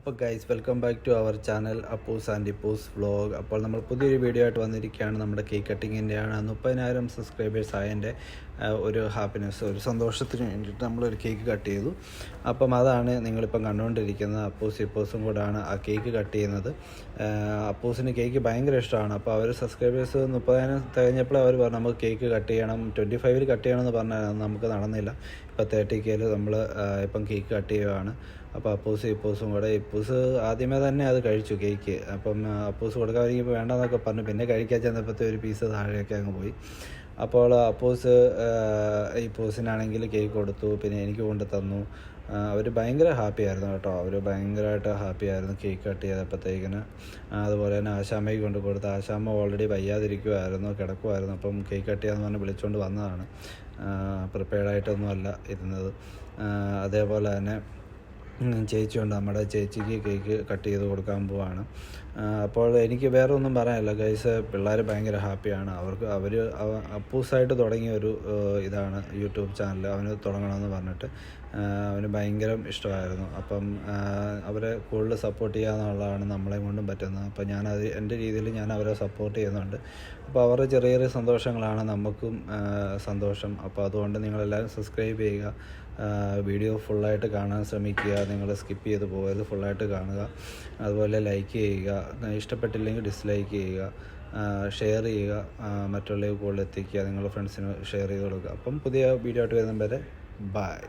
അപ്പോൾ guys welcome back to our channel Appus and Ippus vlog. അപ്പോൾ നമ്മൾ പുതിയൊരു വീഡിയോ ആയിട്ട് വന്നിരിക്കുകയാണ്. നമ്മുടെ കേക്ക് കട്ടിങ്ങിൻ്റെയാണ്. 30,000 സബ്സ്ക്രൈബേഴ്സ് ആയതിൻ്റെ ഒരു ഹാപ്പിനെസ്, ഒരു സന്തോഷത്തിന് വേണ്ടിയിട്ട് നമ്മളൊരു കേക്ക് കട്ട് ചെയ്തു. അപ്പം അതാണ് നിങ്ങളിപ്പം കണ്ടുകൊണ്ടിരിക്കുന്നത്. അപ്പൂസ് ഇപ്പൂസും കൂടാണ് ആ കേക്ക് കട്ട് ചെയ്യുന്നത്. അപ്പൂസിന് കേക്ക് ഭയങ്കര ഇഷ്ടമാണ്. അപ്പോൾ അവർ സബ്സ്ക്രൈബേഴ്സ് 30,000 തികഞ്ഞപ്പോൾ അവർ പറഞ്ഞു നമുക്ക് കേക്ക് കട്ട് ചെയ്യണം, 25 കട്ട് ചെയ്യണമെന്ന് പറഞ്ഞാൽ നമുക്ക് നടന്നില്ല. ഇപ്പോൾ 30K നമ്മൾ ഇപ്പം കേക്ക് കട്ട് ചെയ്യുകയാണ്. അപ്പോൾ ഇപ്പൂസും കൂടെ ഇപ്പൂസ് ആദ്യമേ തന്നെ അത് കഴിച്ചു കേക്ക്. അപ്പം അപ്പൂസ് കൊടുക്കാൻ ഒരുങ്ങിയപ്പോൾ വേണ്ടെന്നൊക്കെ പറഞ്ഞു. പിന്നെ കഴിക്കാൻ ചെന്നപ്പോഴത്തെ ഒരു പീസ് താഴെയൊക്കെ അങ്ങ് പോയി. അപ്പോൾ ഇപ്പൂസിനാണെങ്കിൽ കേക്ക് കൊടുത്തു, പിന്നെ എനിക്ക് കൊണ്ട് തന്നു. അവർ ഭയങ്കര ഹാപ്പി ആയിരുന്നു കേട്ടോ. അവർ ഭയങ്കരമായിട്ട് ഹാപ്പി ആയിരുന്നു കേക്ക് കട്ട് ചെയ്തപ്പോഴത്തേക്കിന്. അതുപോലെ തന്നെ ആശാമ്മയ്ക്ക് കൊണ്ട് കൊടുത്തു. ആശാമ്മ ഓൾറെഡി കിടക്കുമായിരുന്നു. അപ്പം കേക്ക് കട്ട് ചെയ്യാമെന്ന് പറഞ്ഞ് വിളിച്ചുകൊണ്ട് വന്നതാണ്. പ്രിപ്പയർഡായിട്ടൊന്നുമല്ല ഇരുന്നത്. അതേപോലെ തന്നെ ചേച്ചിയുണ്ട്, നമ്മുടെ ചേച്ചിക്ക് കേക്ക് കട്ട് ചെയ്ത് കൊടുക്കാൻ പോവാണ്. അപ്പോൾ എനിക്ക് വേറെ ഒന്നും പറയാനില്ല ഗൈസ്. പിള്ളേർ ഭയങ്കര ഹാപ്പിയാണ്. അവർ അപ്പൂസായിട്ട് തുടങ്ങിയ ഒരു ഇതാണ് യൂട്യൂബ് ചാനൽ. അവന് തുടങ്ങണമെന്ന് പറഞ്ഞിട്ട് അവന് ഭയങ്കര ഇഷ്ടമായിരുന്നു. അപ്പം അവരെ കൂടുതൽ സപ്പോർട്ട് ചെയ്യുക എന്നുള്ളതാണ് നമ്മളെ കൊണ്ടും പറ്റുന്നത്. അപ്പം എൻ്റെ രീതിയിൽ ഞാൻ അവരെ സപ്പോർട്ട് ചെയ്യുന്നുണ്ട്. അപ്പോൾ അവരുടെ ചെറിയ ചെറിയ സന്തോഷങ്ങളാണ് നമുക്കും സന്തോഷം. അപ്പോൾ അതുകൊണ്ട് നിങ്ങളെല്ലാവരും സബ്സ്ക്രൈബ് ചെയ്യുക, വീഡിയോ ഫുള്ളായിട്ട് കാണാൻ ശ്രമിക്കുക. നിങ്ങൾ സ്കിപ്പ് ചെയ്ത് പോകരുത്, ഫുള്ളായിട്ട് കാണുക. അതുപോലെ ലൈക്ക് ചെയ്യുക, ഇഷ്ടപ്പെട്ടില്ലെങ്കിൽ ഡിസ്ലൈക്ക് ചെയ്യുക, ഷെയർ ചെയ്യുക, മറ്റുള്ളവർക്ക് കൂടുതൽ എത്തിക്കുക, നിങ്ങളുടെ ഫ്രണ്ട്സിന് ഷെയർ ചെയ്ത് കൊടുക്കുക. അപ്പം പുതിയ വീഡിയോ ആയിട്ട് വരുന്നത് വരെ ബൈ.